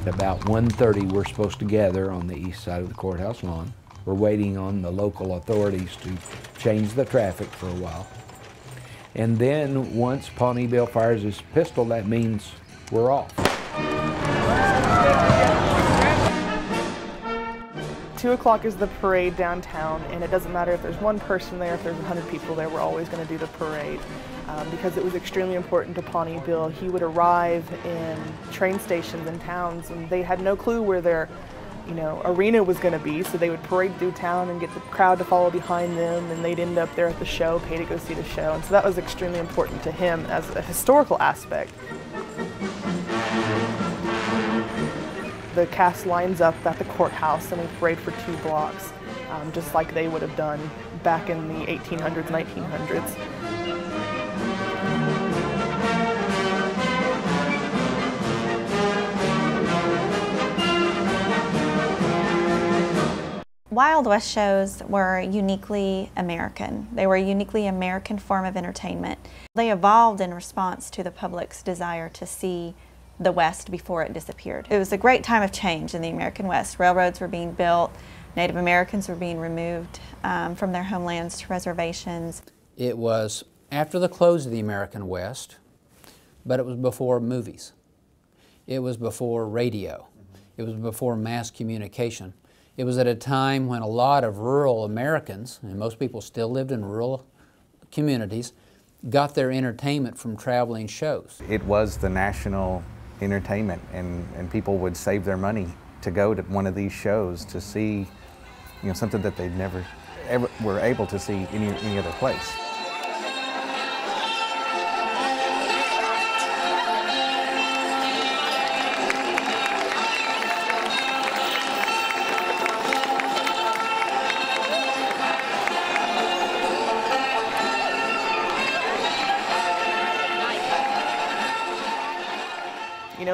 About 1:30 we're supposed to gather on the east side of the courthouse lawn. We're waiting on the local authorities to change the traffic for a while. And then once Pawnee Bill fires his pistol, that means we're off. 2 o'clock is the parade downtown, and it doesn't matter if there's one person there, if there's 100 people there, we're always going to do the parade. Because it was extremely important to Pawnee Bill. He would arrive in train stations and towns, and they had no clue where their arena was going to be, so they would parade through town and get the crowd to follow behind them, and they'd end up there at the show, pay to go see the show. And so that was extremely important to him as a historical aspect. The cast lines up at the courthouse and we parade for 2 blocks, just like they would have done back in the 1800s, 1900s. Wild West shows were uniquely American. They were a uniquely American form of entertainment. They evolved in response to the public's desire to see the West before it disappeared. It was a great time of change in the American West. Railroads were being built, Native Americans were being removed from their homelands to reservations. It was after the close of the American West, but it was before movies. It was before radio. It was before mass communication. It was at a time when a lot of rural Americans, and most people still lived in rural communities, got their entertainment from traveling shows. It was the national entertainment, and people would save their money to go to one of these shows to see something that they never ever were able to see any other place.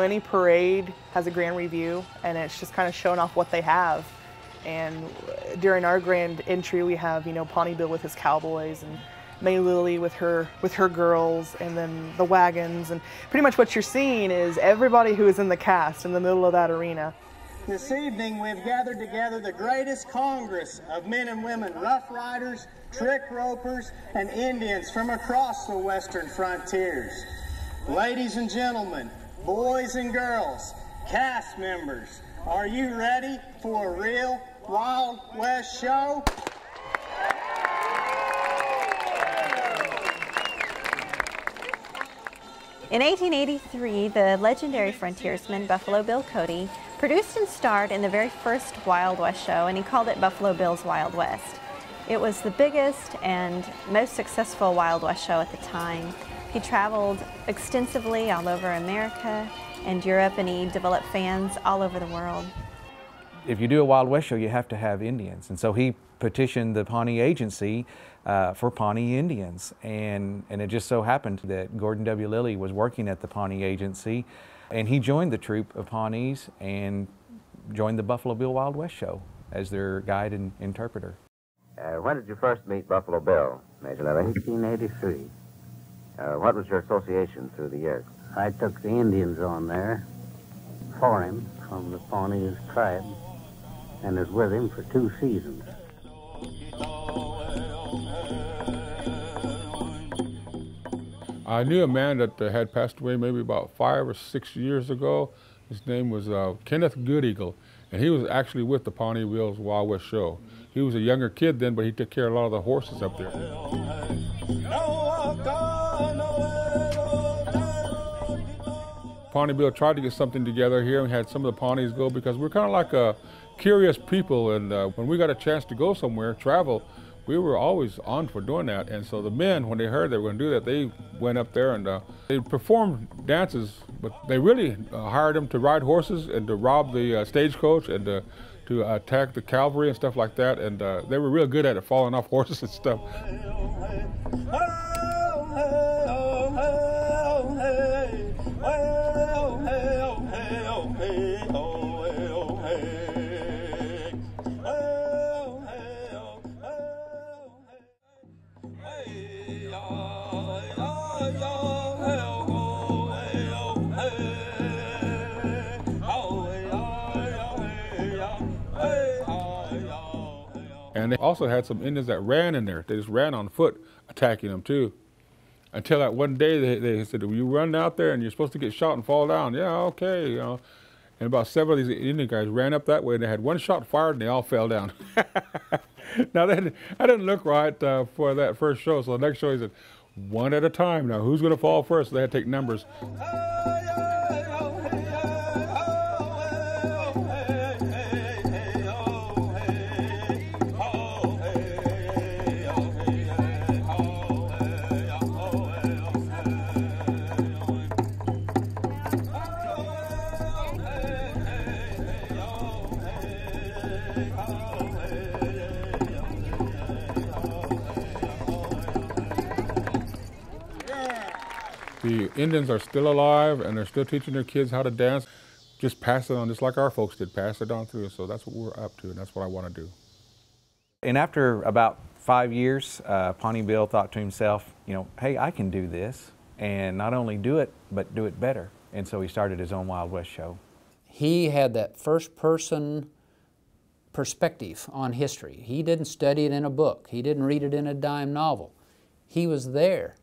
Any parade has a grand review, and it's just kind of showing off what they have. And during our grand entry, we have, Pawnee Bill with his cowboys, and May Lily with her girls, and then the wagons. And pretty much what you're seeing is everybody who is in the cast in the middle of that arena. This evening, we've gathered together the greatest congress of men and women, rough riders, trick ropers, and Indians from across the western frontiers. Ladies and gentlemen, boys and girls, cast members, are you ready for a real Wild West show? In 1883, the legendary frontiersman Buffalo Bill Cody produced and starred in the very first Wild West show, and he called it Buffalo Bill's Wild West. It was the biggest and most successful Wild West show at the time. He traveled extensively all over America and Europe, and he developed fans all over the world. If you do a Wild West show, you have to have Indians. And so he petitioned the Pawnee Agency for Pawnee Indians. And it just so happened that Gordon W. Lilly was working at the Pawnee Agency, and he joined the troupe of Pawnees and joined the Buffalo Bill Wild West show as their guide and interpreter. When did you first meet Buffalo Bill, Major Lilly? 1883. What was your association through the years? I took the Indians on there for him from the Pawnee tribe and was with him for 2 seasons. I knew a man that had passed away maybe about 5 or 6 years ago. His name was Kenneth Goodeagle, and he was actually with the Pawnee Bill's Wild West show. He was a younger kid then, but he took care of a lot of the horses up there. Pawnee Bill tried to get something together here and had some of the Pawnees go, because we're kind of like curious people, and when we got a chance to go somewhere, travel, we were always on for doing that. And so the men, when they heard they were going to do that, they went up there and they performed dances, but they really hired them to ride horses and to rob the stagecoach and to attack the cavalry and stuff like that, and they were real good at it, falling off horses and stuff. And they also had some Indians that ran in there. They just ran on foot, attacking them too. Until that one day they said, "Well, you run out there and you're supposed to get shot and fall down." Yeah, okay, you know. And about 7 of these Indian guys ran up that way, and they had one shot fired, and they all fell down. Now, that didn't look right for that first show. So the next show, he said, one at a time. Now, who's going to fall first? So they had to take numbers. The Indians are still alive, and they're still teaching their kids how to dance. Just pass it on, just like our folks did, pass it on through. So that's what we're up to, and that's what I want to do. And after about 5 years, Pawnee Bill thought to himself, you know, hey, I can do this, and not only do it, but do it better. And so he started his own Wild West show. He had that first-person perspective on history. He didn't study it in a book. He didn't read it in a dime novel. He was there,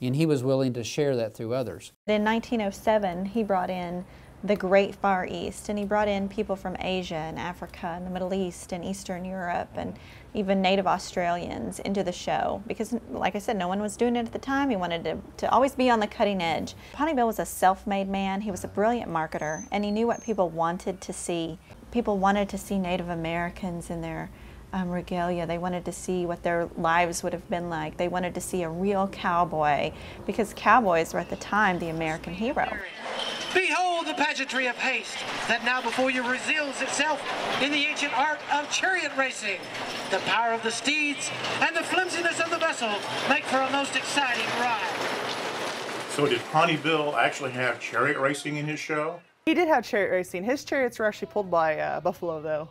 and he was willing to share that through others. In 1907, he brought in the Great Far East, and he brought in people from Asia and Africa and the Middle East and Eastern Europe and even native Australians into the show because, like I said, no one was doing it at the time. He wanted to always be on the cutting edge. Pawnee Bill was a self-made man. He was a brilliant marketer, and he knew what people wanted to see. People wanted to see Native Americans in their regalia. They wanted to see what their lives would have been like. They wanted to see a real cowboy because cowboys were at the time the American hero. Behold the pageantry of haste that now before you reveals itself in the ancient art of chariot racing. The power of the steeds and the flimsiness of the vessel make for a most exciting ride. So did Pawnee Bill actually have chariot racing in his show? He did have chariot racing. His chariots were actually pulled by buffalo, though.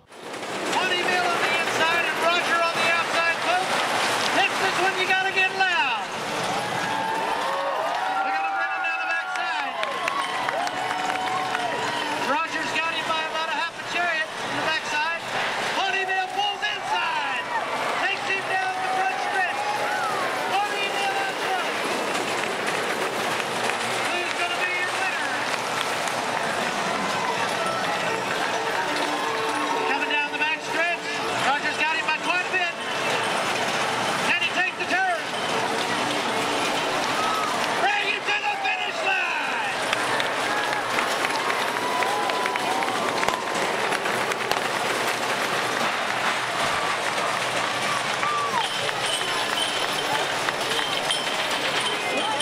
Pawnee Bill on the inside and Roger on the outside, folks. This is when you gotta get loud. We got a Brennan down the backside. Roger's got him by about a half a chariot in the backside. Pawnee Bill pulls inside. Takes him down the front stretch. Pawnee Bill in front. Who's gonna be your winner? Coming down the back stretch. Roger's got him by quite a bit. Can he take the turn? Bring him to the finish line.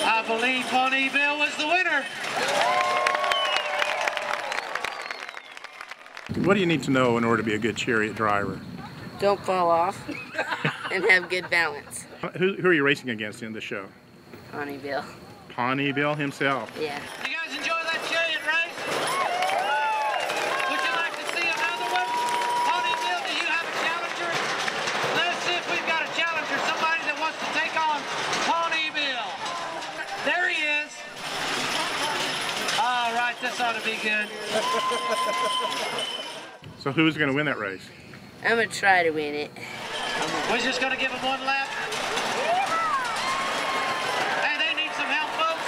I believe Pawnee Bill was the winner. What do you need to know in order to be a good chariot driver? Don't fall off and have good balance. Who are you racing against in the show? Pawnee Bill. Pawnee Bill himself. Yeah. You guys enjoy that chariot race? Would you like to see another one? Pawnee Bill, do you have a challenger? Let's see if we've got a challenger, somebody that wants to take on Pawnee Bill. There he is. All right, this ought to be good. So who's going to win that race? I'm going to try to win it. We're just going to give him one lap. Hey, they need some help, folks.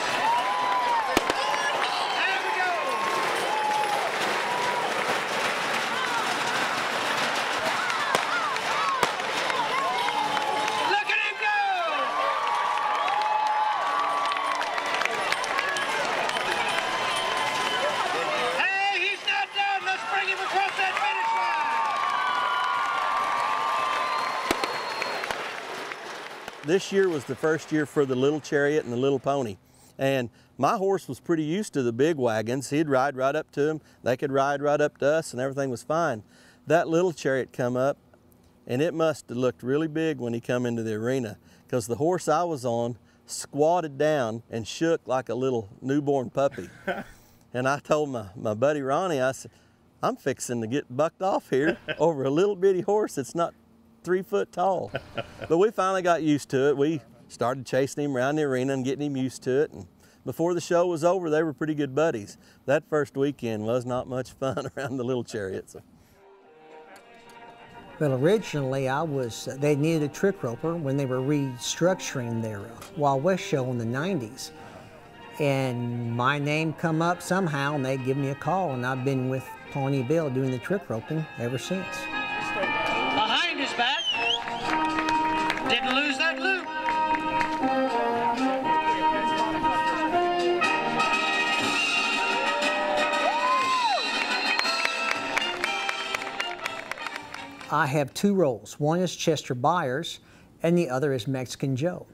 There we go. Look at him go. Hey, he's not done. Let's bring him across that finish line. This year was the first year for the little chariot and the little pony. And my horse was pretty used to the big wagons. He'd ride right up to them. They could ride right up to us and everything was fine. That little chariot come up and it must have looked really big when he come into the arena because the horse I was on squatted down and shook like a little newborn puppy. And I told my buddy Ronnie, I said, I'm fixing to get bucked off here over a little bitty horse that's not 3 foot tall. But we finally got used to it. We started chasing him around the arena and getting him used to it. And before the show was over, they were pretty good buddies. That first weekend was not much fun around the little chariot. So. Well, originally they needed a trick roper when they were restructuring their Wild West show in the 90s. And my name come up somehow and they give me a call, and I've been with Pawnee Bill doing the trick roping ever since. Behind his back. Didn't lose that loop. I have two roles. One is Chester Byers, and the other is Mexican Joe.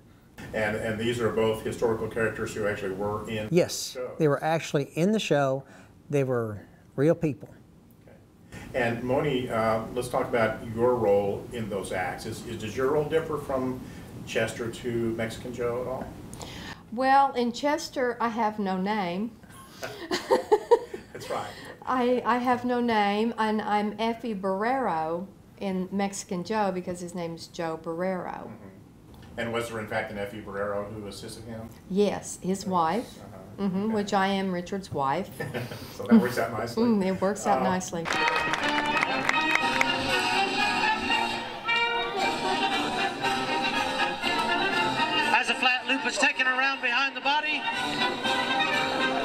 And these are both historical characters who actually were in yes, the show. They were actually in the show. They were real people. Okay. And Moni, let's talk about your role in those acts. Does your role differ from Chester to Mexican Joe at all? Well, in Chester, I have no name. That's right. I have no name, and I'm Effie Barrero in Mexican Joe because his name is Joe Barrero. Mm-hmm. And was there in fact an Effie Barrero who assisted him? Yes, his wife, okay. which I am Richard's wife. So that works out nicely. It works out nicely. As a flat loop is taken around behind the body,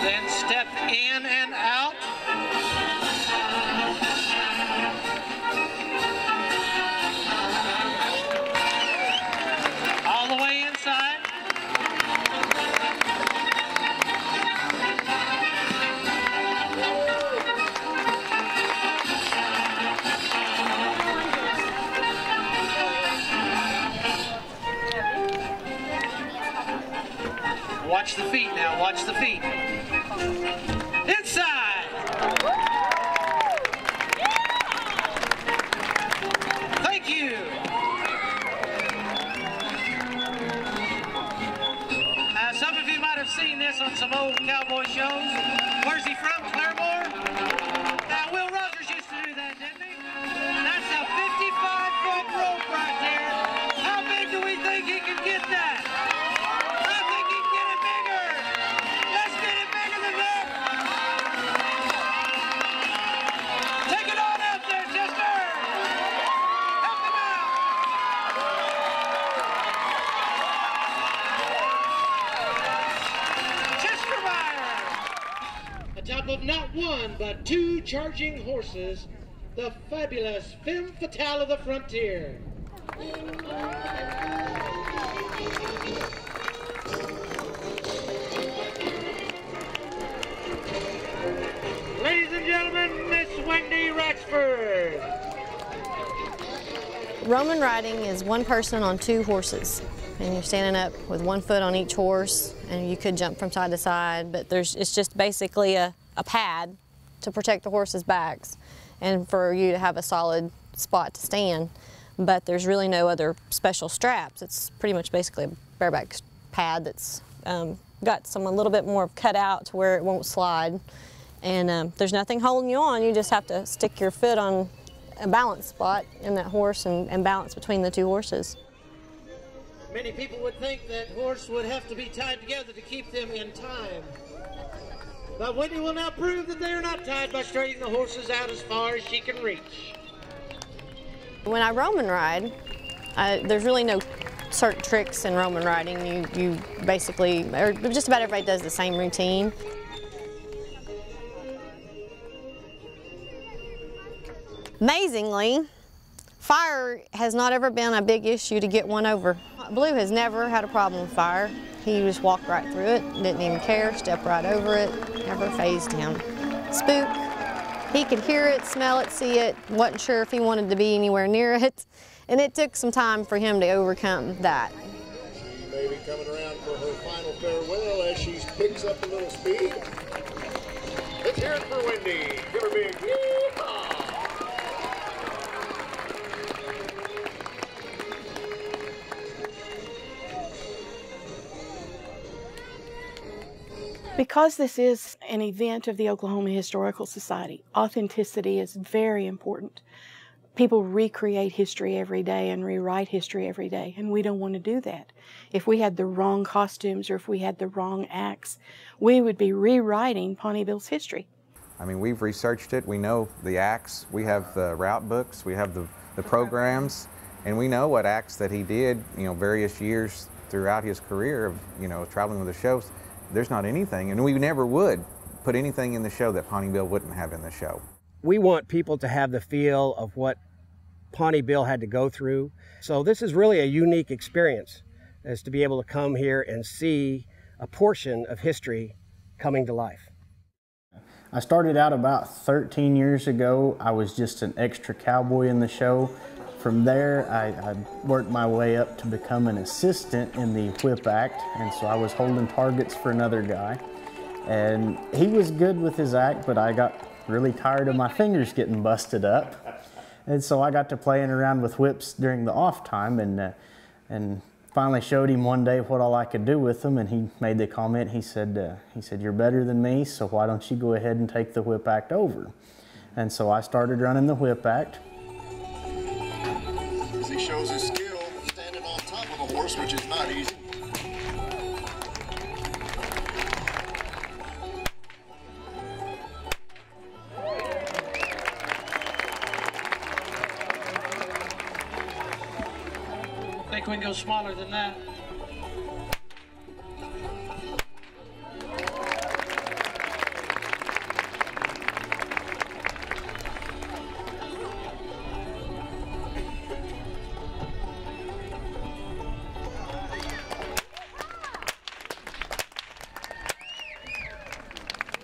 then step in and out. All the way inside. Watch the feet now, watch the feet. Inside! Thank you! Some of you might have seen this on some old cowboy shows. Where's he from? Claremore? Will Rogers used to do that, didn't he? That's a 55-foot rope right there. How big do we think he can get that? I think he can get it bigger. Let's get it bigger than that. Take it on out there, Chester. Help him out. Chester Meyer. Atop of not one, but two charging horses, the fabulous femme fatale of the frontier. Ladies and gentlemen, Miss Wendy Ratchford. Roman riding is one person on two horses, and you're standing up with one foot on each horse, and you could jump from side to side, but it's just basically a pad to protect the horses' backs and for you to have a solid spot to stand. But there's really no other special straps. It's pretty much basically a bareback pad that's got a little bit more cut out to where it won't slide. And there's nothing holding you on. You just have to stick your foot on a balance spot in that horse and balance between the two horses. Many people would think that horse would have to be tied together to keep them in time. But Wendy will now prove that they are not tied by straightening the horses out as far as she can reach. When I Roman ride, there's really no certain tricks in Roman riding. You basically, or just about everybody does the same routine. Amazingly, fire has not ever been a big issue to get one over. Blue has never had a problem with fire. He just walked right through it, didn't even care, stepped right over it, never fazed him. Spook, he could hear it, smell it, see it, wasn't sure if he wanted to be anywhere near it, and it took some time for him to overcome that. She may be coming around for her final farewell as she picks up a little speed. Let's hear it for Wendy. Give her a big yee-haw. Because this is an event of the Oklahoma Historical Society, authenticity is very important. People recreate history every day and rewrite history every day, and we don't want to do that. If we had the wrong costumes or if we had the wrong acts, we would be rewriting Pawnee Bill's history. I mean, we've researched it. We know the acts. We have the route books. We have the the programs, and we know what acts that he did, you know, various years throughout his career of, you know, traveling with the shows. There's not anything, and we never would put anything in the show that Pawnee Bill wouldn't have in the show. We want people to have the feel of what Pawnee Bill had to go through. So this is really a unique experience, is to be able to come here and see a portion of history coming to life. I started out about 13 years ago. I was just an extra cowboy in the show. From there, I worked my way up to become an assistant in the whip act, and so I was holding targets for another guy. And he was good with his act, but I got really tired of my fingers getting busted up. And so I got to playing around with whips during the off time, and finally showed him one day what all I could do with them, and he made the comment, he said, "You're better than me, so why don't you go ahead and take the whip act over?" And so I started running the whip act. He shows his skill standing on top of a horse, which is not easy. I think we can go smaller than that.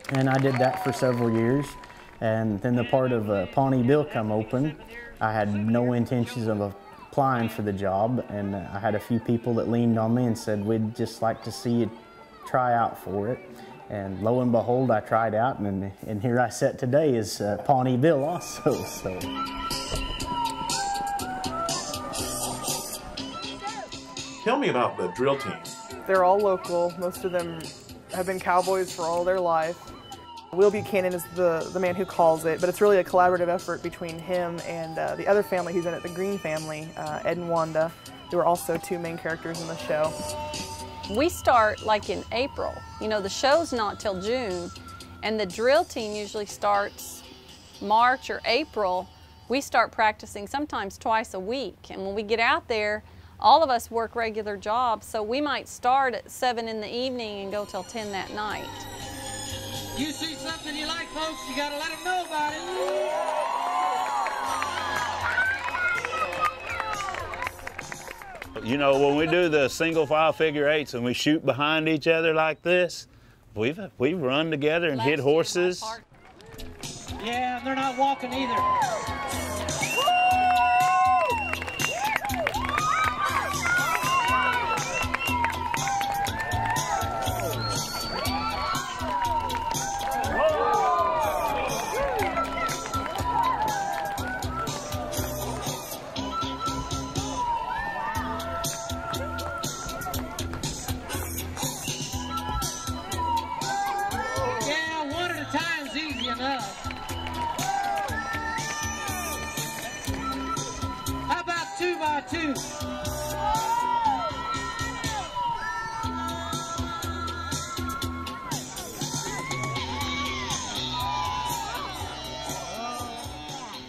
And I did that for several years. And then the part of Pawnee Bill come open, I had no intentions of applying for the job, and I had a few people that leaned on me and said, "We'd just like to see you try out for it." And lo and behold, I tried out, and here I sit today as Pawnee Bill also. So. Tell me about the drill team. They're all local. Most of them have been cowboys for all their life. Will Buchanan is the man who calls it, but it's really a collaborative effort between him and the other family who's in it, the Green family, Ed and Wanda, who are also two main characters in the show. We start like in April. You know, the show's not till June, and the drill team usually starts March or April. We start practicing sometimes twice a week, and when we get out there, all of us work regular jobs, so we might start at 7 in the evening and go till 10 that night. You see something you like, folks, you gotta let them know about it. You know, when we do the single file figure eights and we shoot behind each other like this, we've run together and hit horses. Yeah, they're not walking either. How about 2 by 2?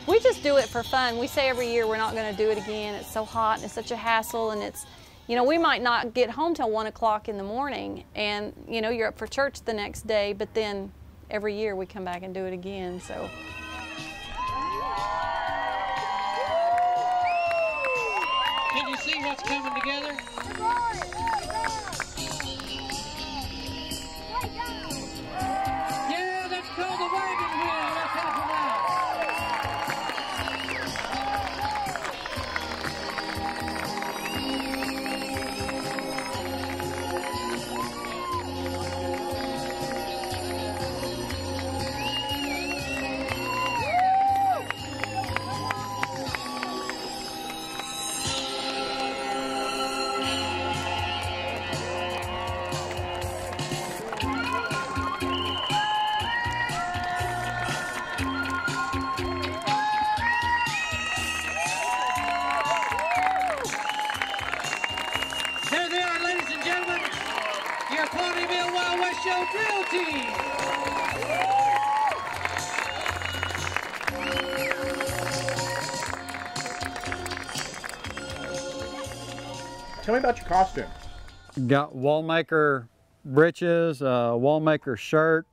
We just do it for fun. We say every year we're not going to do it again. It's so hot and it's such a hassle, and it's, you know, we might not get home till 1 o'clock in the morning, and you know, you're up for church the next day, but then every year we come back and do it again, so. Can you see what's coming together? Yeah, that's called the wagon wheel. Let's help them out. There they are, ladies and gentlemen, your Pawnee Bill Wild West Show drill team. Tell me about your costume. Got wallmaker breeches, wallmaker shirt,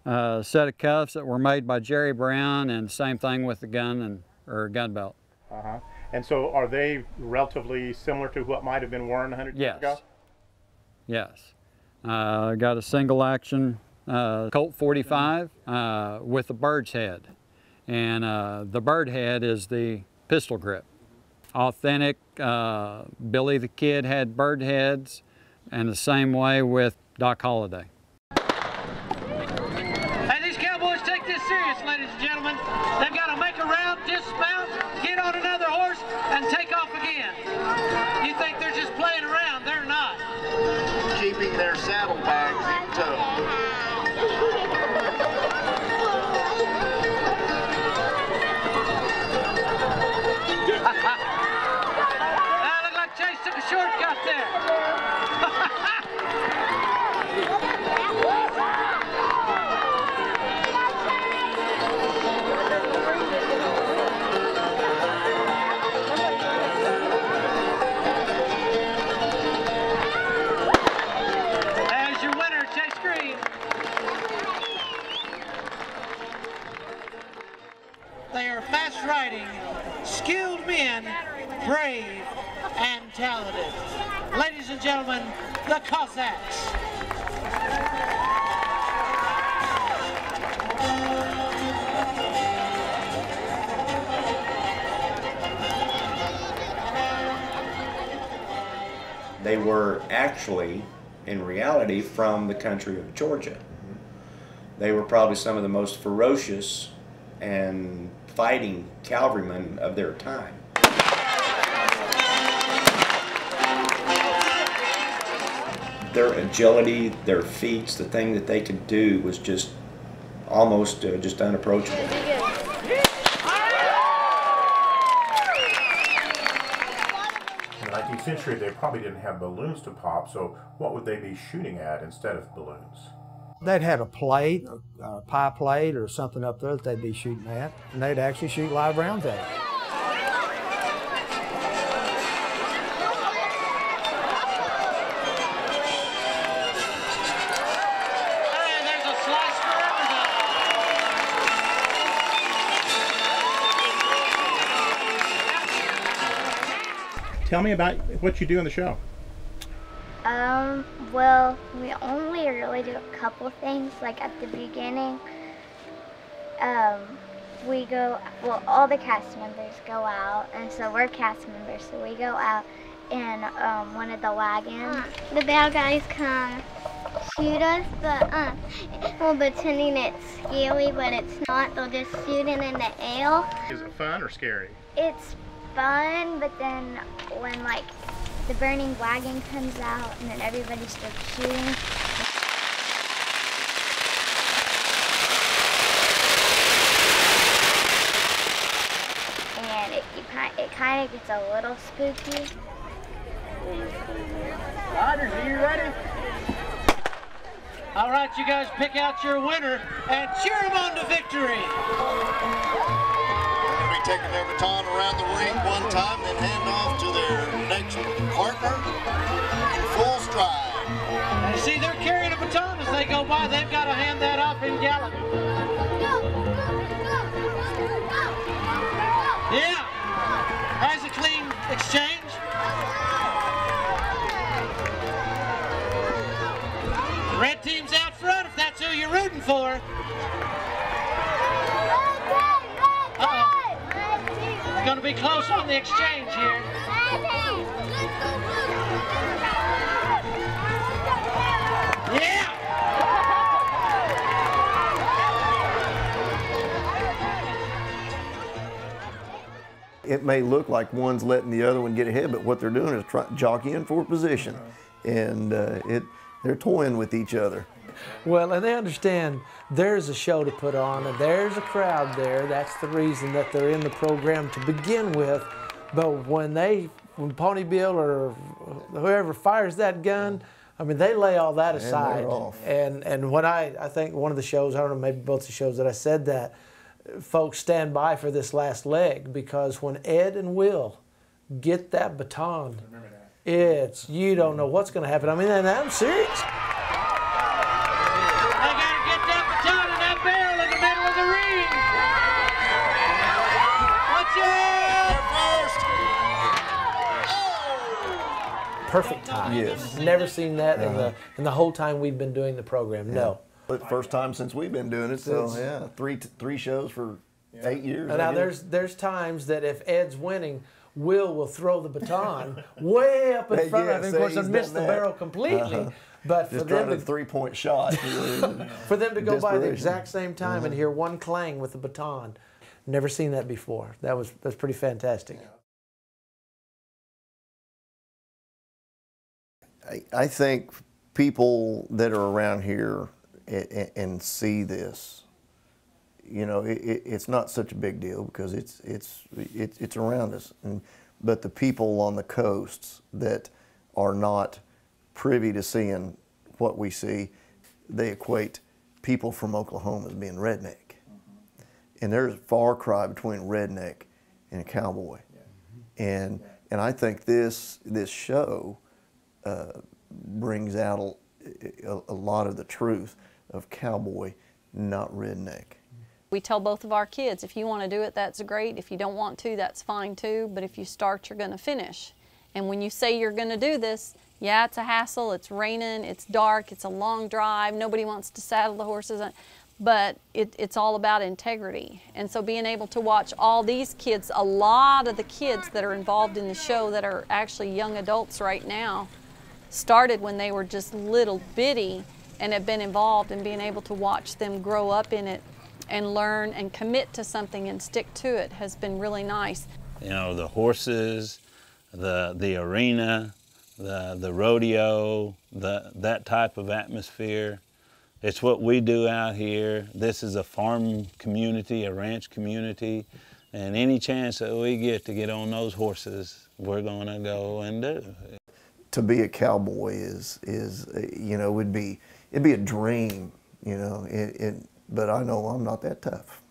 a set of cuffs that were made by Jerry Brown, and same thing with the gun or gun belt. Uh-huh. And so are they relatively similar to what might have been worn 100 years ago? Yes. Got a single action Colt 45 with a bird's head. And the bird head is the pistol grip. Authentic, Billy the Kid had bird heads, and the same way with Doc Holliday. Hey, these cowboys take this serious, ladies and gentlemen. They've got to make a round, dismount, get on another horse, and take off again. You think they're just playing around? They're not. Keeping their saddlebags in tow. Look like Chase took a shortcut there. There's your winner, Chase Green. They are fast-riding, skilled men, brave and talented. Ladies and gentlemen, the Cossacks. They were actually, in reality, from the country of Georgia. They were probably some of the most ferocious and fighting cavalrymen of their time. Their agility, their feats, the thing that they could do was just almost just unapproachable. In the 19th century, they probably didn't have balloons to pop, so what would they be shooting at instead of balloons? They'd have a plate, a pie plate or something up there that they'd be shooting at, and they'd actually shoot live rounds at it. And there's a slice for everybody. Tell me about what you do in the show. Well, we only really do a couple things. Like at the beginning, we go, well, all the cast members go out, and so we're cast members, so we go out in one of the wagons. The bad guys come shoot us, but well, pretending it's scary, but it's not. They'll just shoot it in the air. Is it fun or scary? It's fun, but then when like the burning wagon comes out and then everybody starts shooting. And it kind of gets a little spooky. Riders, are you ready? All right, you guys pick out your winner and cheer them on to victory. They'll be taking their baton around the ring one time, then hand off to their next partner in full stride. And see, they're carrying a baton as they go by. They've got to hand that off in gallop. Yeah, that's a clean exchange. Red team's out front if that's who you're rooting for. Uh-oh. It's going to be close on the exchange here. Yeah! It may look like one's letting the other one get ahead, but what they're doing is jockeying for position. And they're toying with each other. Well, and they understand there's a show to put on, and there's a crowd there. That's the reason that they're in the program to begin with. But when Pawnee Bill or whoever fires that gun, I mean, they lay all that aside. And when I think one of the shows, I don't know, maybe both the shows that I said that, folks stand by for this last leg, because when Ed and Will get that baton, you don't know what's going to happen. I mean, and I'm serious. They got to get that baton in that barrel in the middle of the ring. Watch it! Perfect time. Yes. Never seen that in the whole time we've been doing the program. No. But first time since we've been doing it. So yeah, three shows for 8 years. And now there's times that if Ed's winning, Will throw the baton way up in front of him, of course, and miss the barrel completely. But just for them a 3-point shot. For them to go by the exact same time and hear one clang with the baton, never seen that before. That's pretty fantastic. I think people that are around here and see this, you know, it's not such a big deal because it's around us. But the people on the coasts that are not privy to seeing what we see, they equate people from Oklahoma as being redneck. And there's a far cry between redneck and a cowboy. And I think this show brings out a lot of the truth of cowboy, not redneck. We tell both of our kids, if you want to do it, that's great. If you don't want to, that's fine too. But if you start, you're going to finish. And when you say you're going to do this, yeah, it's a hassle, it's raining, it's dark, it's a long drive, nobody wants to saddle the horses, but it's all about integrity. And so being able to watch all these kids, a lot of the kids that are involved in the show that are actually young adults right now, started when they were just little bitty and have been involved, and being able to watch them grow up in it and learn and commit to something and stick to it has been really nice. You know, the horses, the arena, the rodeo, that type of atmosphere. It's what we do out here. This is a farm community, a ranch community, and any chance that we get to get on those horses, we're gonna go and do. To be a cowboy is you know, it'd be a dream, you know, but I know I'm not that tough.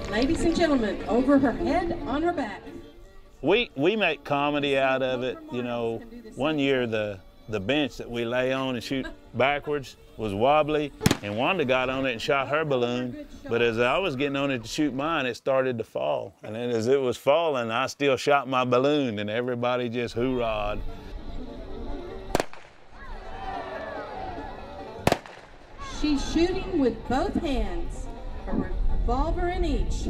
Ladies and gentlemen, over her head, on her back. We make comedy out of it. You know, one year the bench that we lay on and shoot backwards was wobbly, and Wanda got on it and shot her balloon, but as I was getting on it to shoot mine, it started to fall. And then as it was falling, I still shot my balloon, and everybody just hoorah'd. She's shooting with both hands, a revolver in each.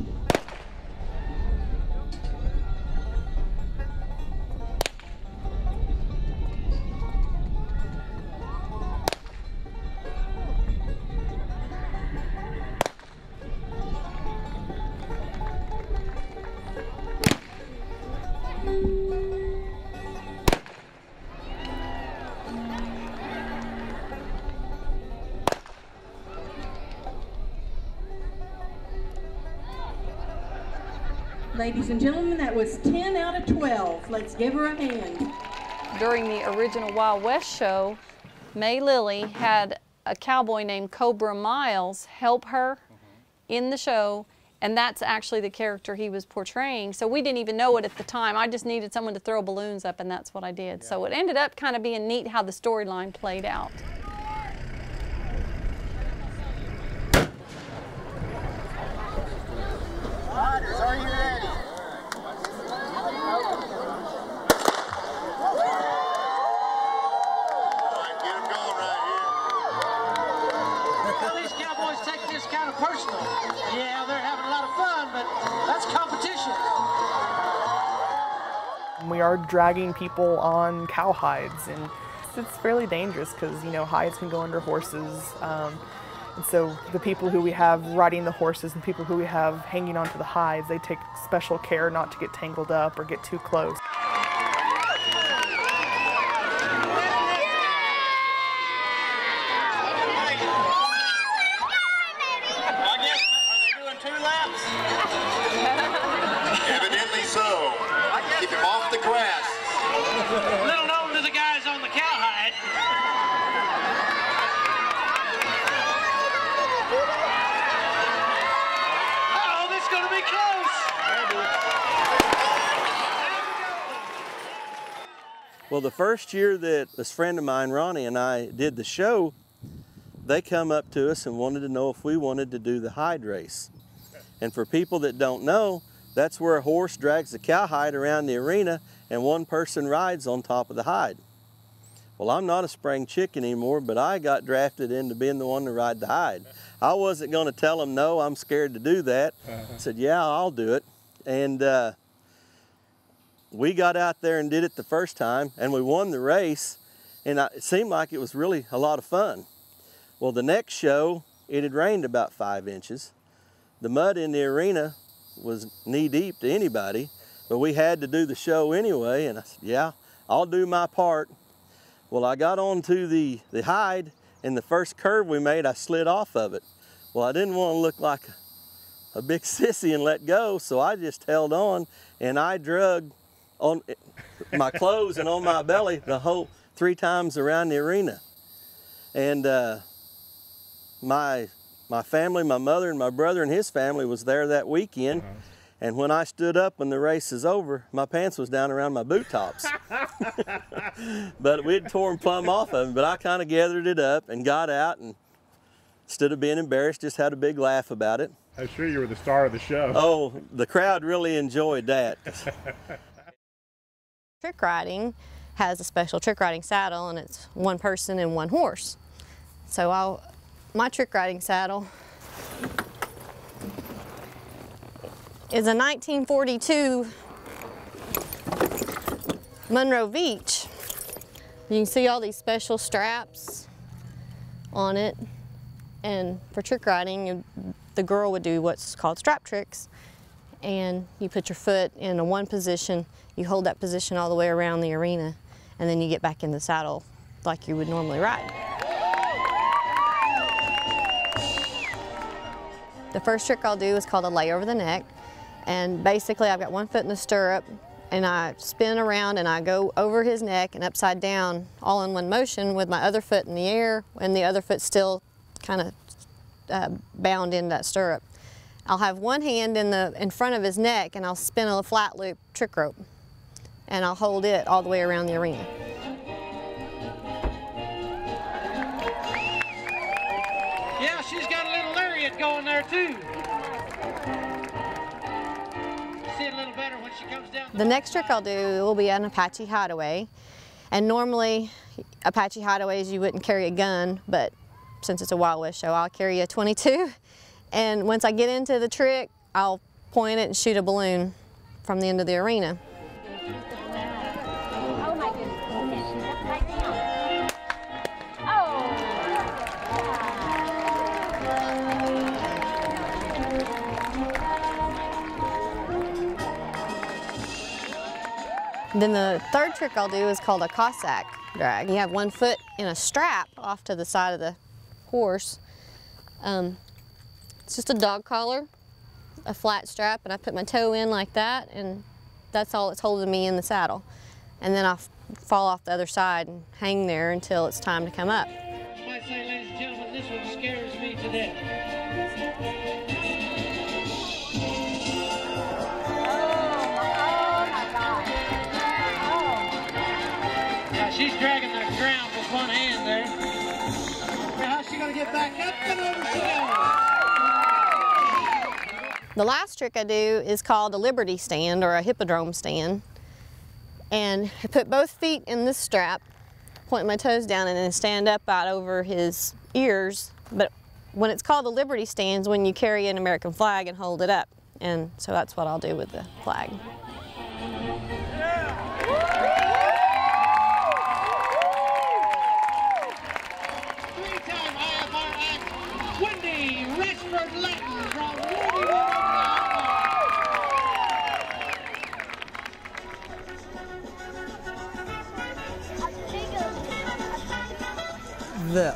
Ladies and gentlemen, that was 10 out of 12. Let's give her a hand. During the original Wild West show, May Lily had a cowboy named Cobra Miles help her in the show, and that's actually the character he was portraying. So we didn't even know it at the time. I just needed someone to throw balloons up, and that's what I did. So it ended up kind of being neat how the storyline played out. Riders, are you ready? These cowboys take this kind of personal. Yeah, they're having a lot of fun, but that's competition. We are dragging people on cow hides, and it's fairly dangerous because, you know, hides can go under horses. And so the people who we have riding the horses and people who we have hanging onto the hides, they take special care not to get tangled up or get too close. Evidently so. Keep him off the grass. Little known to the guys on the cowhide. Well, the first year that this friend of mine, Ronnie, and I did the show, they come up to us and wanted to know if we wanted to do the hide race. And for people that don't know, that's where a horse drags the cowhide around the arena and one person rides on top of the hide. Well, I'm not a spring chicken anymore, but I got drafted into being the one to ride the hide. I wasn't going to tell them, no, I'm scared to do that. I said, yeah, I'll do it. And we got out there and did it the first time, and we won the race, and it seemed like it was really a lot of fun. Well, the next show, it had rained about 5 inches. The mud in the arena was knee-deep to anybody, but we had to do the show anyway, and I said, yeah, I'll do my part. Well, I got onto the hide, and the first curve we made, I slid off of it. Well, I didn't want to look like a big sissy and let go, so I just held on, and I drug on my clothes and on my belly the whole 3 times around the arena. And my family, my mother and my brother and his family was there that weekend. And when I stood up when the race is over, my pants was down around my boot tops. But we'd torn plumb off of them, but I kind of gathered it up and got out, and instead of being embarrassed, just had a big laugh about it. I'm sure you were the star of the show. Oh, the crowd really enjoyed that. Trick riding has a special trick riding saddle, and it's 1 person and 1 horse. So my trick riding saddle is a 1942 Monroe Veach. You can see all these special straps on it, and for trick riding, the girl would do what's called strap tricks, and you put your foot in a 1 position, you hold that position all the way around the arena, and then you get back in the saddle like you would normally ride. The first trick I'll do is called a lay over the neck, and basically I've got 1 foot in the stirrup, and I spin around and I go over his neck and upside down all in 1 motion with my other foot in the air and the other foot still kind of bound in that stirrup. I'll have 1 hand in front of his neck, and I'll spin a flat loop trick rope, and I'll hold it all the way around the arena. Yeah, she's got a little lariat going there too. See it a little better when she comes down. The next trick I'll do will be an Apache Hideaway, and normally Apache Hideaways you wouldn't carry a gun, but since it's a Wild West show, I'll carry a .22, and once I get into the trick, I'll point it and shoot a balloon from the end of the arena. Oh my goodness, she's upside down. Oh! Then the third trick I'll do is called a Cossack Drag. You have 1 foot in a strap off to the side of the horse. It's just a dog collar, a flat strap, and I put my toe in like that, and that's all it's holding me in the saddle. And then I'll fall off the other side and hang there until it's time to come up. I might say, ladies and gentlemen, this one scares me to death. She's dragging the ground with 1 hand there. How's she gonna get back up and over she goes? The last trick I do is called a Liberty stand or a hippodrome stand. And I put both feet in this strap, point my toes down, and then stand up out over his ears. But when it's called the Liberty stands, when you carry an American flag and hold it up. And so that's what I'll do with the flag.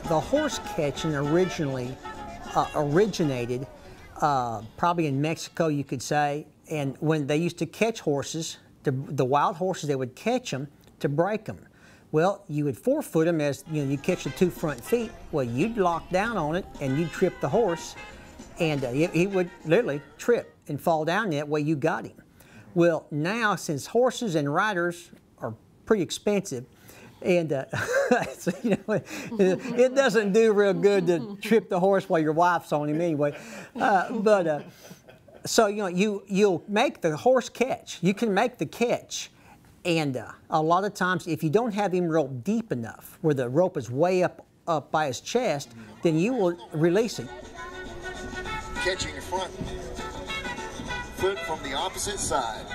The horse catching originally originated probably in Mexico, you could say, and when they used to catch horses, the wild horses, they would catch them to break them. Well, you would forefoot them as, you know, you catch the 2 front feet. Well, you'd lock down on it and you'd trip the horse, and he would literally trip and fall down that way you got him. Well, now since horses and riders are pretty expensive, And so, you know, it doesn't do real good to trip the horse while your wife's on him anyway. So, you know, you'll make the horse catch. You can make the catch. And a lot of times, if you don't have him roped deep enough, where the rope is way up by his chest, then you will release him. Catching your front foot from the opposite side.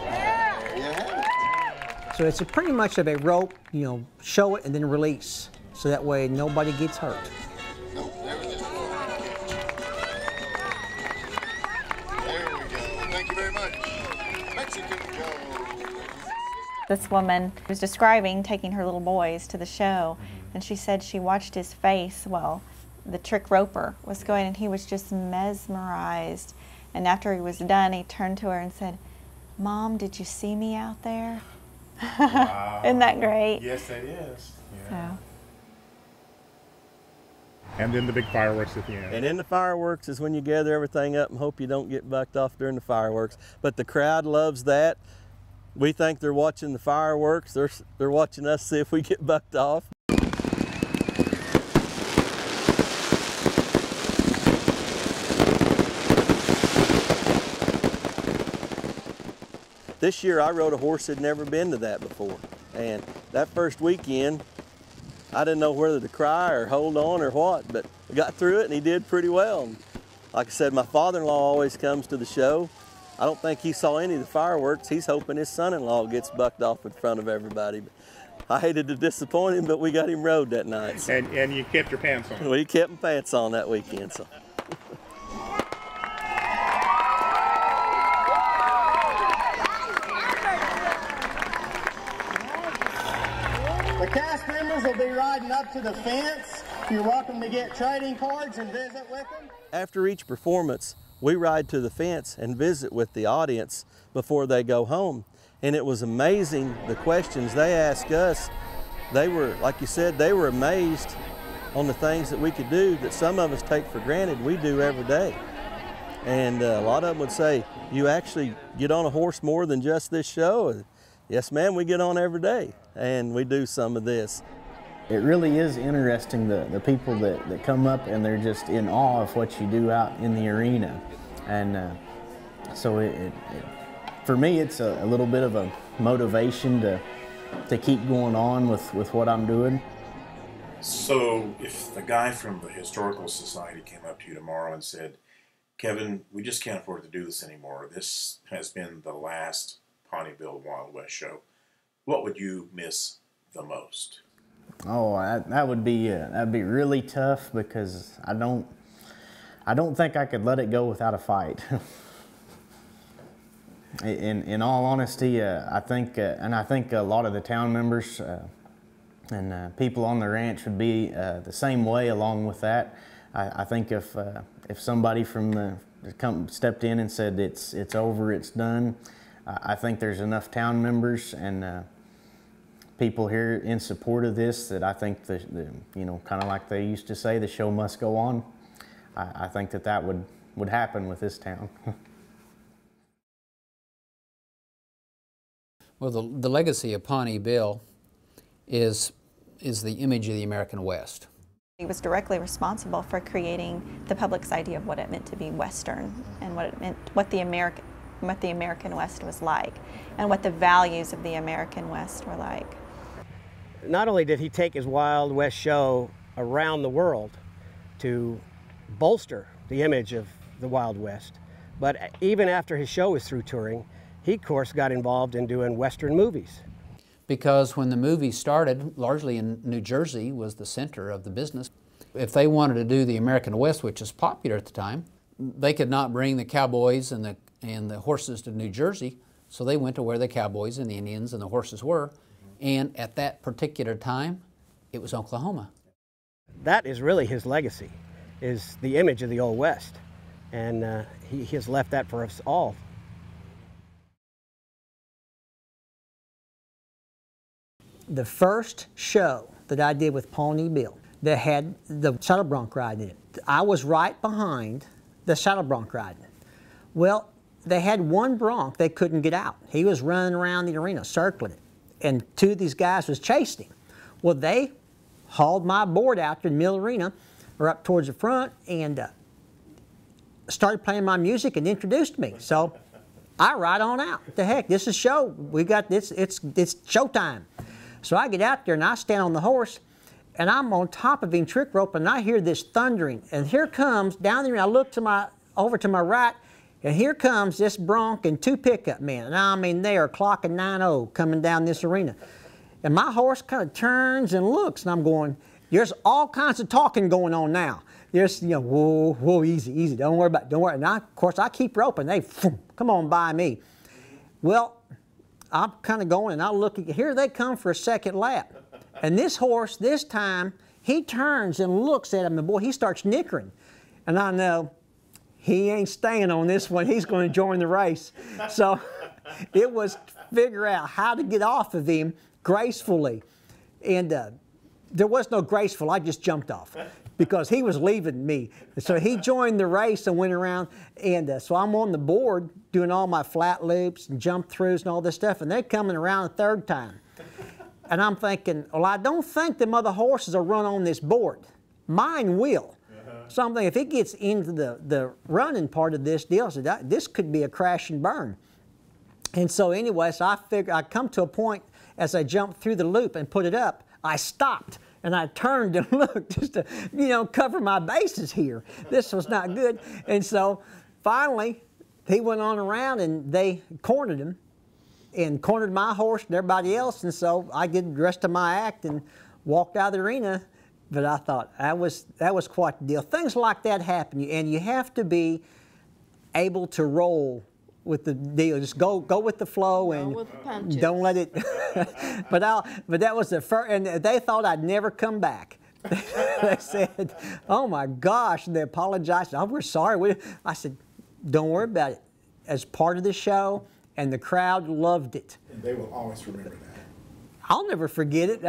There you have it. So it's pretty much of a rope, you know, show it and then release. So that way nobody gets hurt. Nope, there we go. There we go. Thank you very much. Mexican Joe. This woman was describing taking her little boys to the show, and she said she watched his face while the trick roper was going, and he was just mesmerized. And after he was done, he turned to her and said, "Mom, did you see me out there?" Wow. Isn't that great? Yes, it is. Yeah. So. And then the big fireworks at the end. And in the fireworks is when you gather everything up and hope you don't get bucked off during the fireworks. But the crowd loves that. We think they're watching the fireworks. They're watching us see if we get bucked off. This year I rode a horse that had never been to that before. And that first weekend, I didn't know whether to cry or hold on or what, but I got through it and he did pretty well. Like I said, my father-in-law always comes to the show. I don't think he saw any of the fireworks. He's hoping his son-in-law gets bucked off in front of everybody. But I hated to disappoint him, but we got him rode that night. So. And you kept your pants on. We kept my pants on that weekend. So. The cast members will be riding up to the fence. You're welcome to get trading cards and visit with them. After each performance, we ride to the fence and visit with the audience before they go home. And it was amazing the questions they asked us. They were, like you said, they were amazed on the things that we could do that some of us take for granted we do every day. And a lot of them would say, "You actually get on a horse more than just this show?" Yes, ma'am, we get on every day, and we do some of this. It really is interesting, the people that come up and they're just in awe of what you do out in the arena. And so for me, it's a little bit of a motivation to keep going on with what I'm doing. So if the guy from the Historical Society came up to you tomorrow and said, "Kevin, we just can't afford to do this anymore. This has been the last Pawnee Bill Wild West show," what would you miss the most? Oh, that'd be really tough because I don't think I could let it go without a fight. In all honesty, I think a lot of the town members and people on the ranch would be the same way along with that. I think if somebody from the stepped in and said it's over, it's done, I think there's enough town members and people here in support of this that I think you know, kind of like they used to say, the show must go on. I think that would happen with this town. Well, the legacy of Pawnee Bill is the image of the American West. He was directly responsible for creating the public's idea of what it meant to be Western and what it meant, what the American West was like, and what the values of the American West were like. Not only did he take his Wild West show around the world to bolster the image of the Wild West, but even after his show was through touring, he, of course, got involved in doing Western movies. Because when the movie started, largely in New Jersey was the center of the business. If they wanted to do the American West, which is popular at the time, they could not bring the cowboys and the horses to New Jersey, so they went to where the cowboys and the Indians and the horses were. And at that particular time, it was Oklahoma. That is really his legacy, is the image of the Old West. And he has left that for us all. The first show that I did with Pawnee Bill that had the saddle bronc riding in it, I was right behind the saddle bronc riding. Well, They had one bronc they couldn't get out. He was running around the arena circling it, and two of these guys was chasing him. Well, they hauled my board out to the middle arena, or up towards the front, and started playing my music and introduced me. So I ride on out. What the heck, this is show. We got this, it's showtime. So I get out there and I stand on the horse, and I'm on top of him trick rope, and I hear this thundering. And here comes, down there, I look to over to my right, and here comes this bronc and two pickup men. And I mean, they are clocking 9-0 coming down this arena. And my horse kind of turns and looks, and I'm going, there's all kinds of talking going on now. There's, you know, whoa, whoa, easy, easy, don't worry about it, don't worry. And of course, I keep roping. They come on by me. Well, I'm kind of going, and I look, here they come for a second lap. And this horse, this time, he turns and looks at him, and boy, he starts nickering. And I know, he ain't staying on this one. He's going to join the race. So it was figure out how to get off of him gracefully. And there was no graceful. I just jumped off because he was leaving me. So he joined the race and went around. And so I'm on the board doing all my flat loops and jump throughs and all this stuff. And they're coming around a third time. And I'm thinking, well, I don't think them other horses will run on this board. Mine will. So I'm thinking, if it gets into the running part of this deal, so this could be a crash and burn. And so anyway, so I figured I come to a point as I jumped through the loop and put it up, I stopped and I turned and looked just to, you know, cover my bases here. This was not good. And so finally, he went on around and they cornered him and cornered my horse and everybody else. And so I did the rest of my act and walked out of the arena. But I thought that was quite the deal. Things like that happen, and you have to be able to roll with the deal. Just go with the flow and don't let it. but that was the first, and they thought I'd never come back. They said, "Oh my gosh!" And they apologized. "Oh, we're sorry." I said, "Don't worry about it. As part of the show, and the crowd loved it." And they will always remember that. I'll never forget it.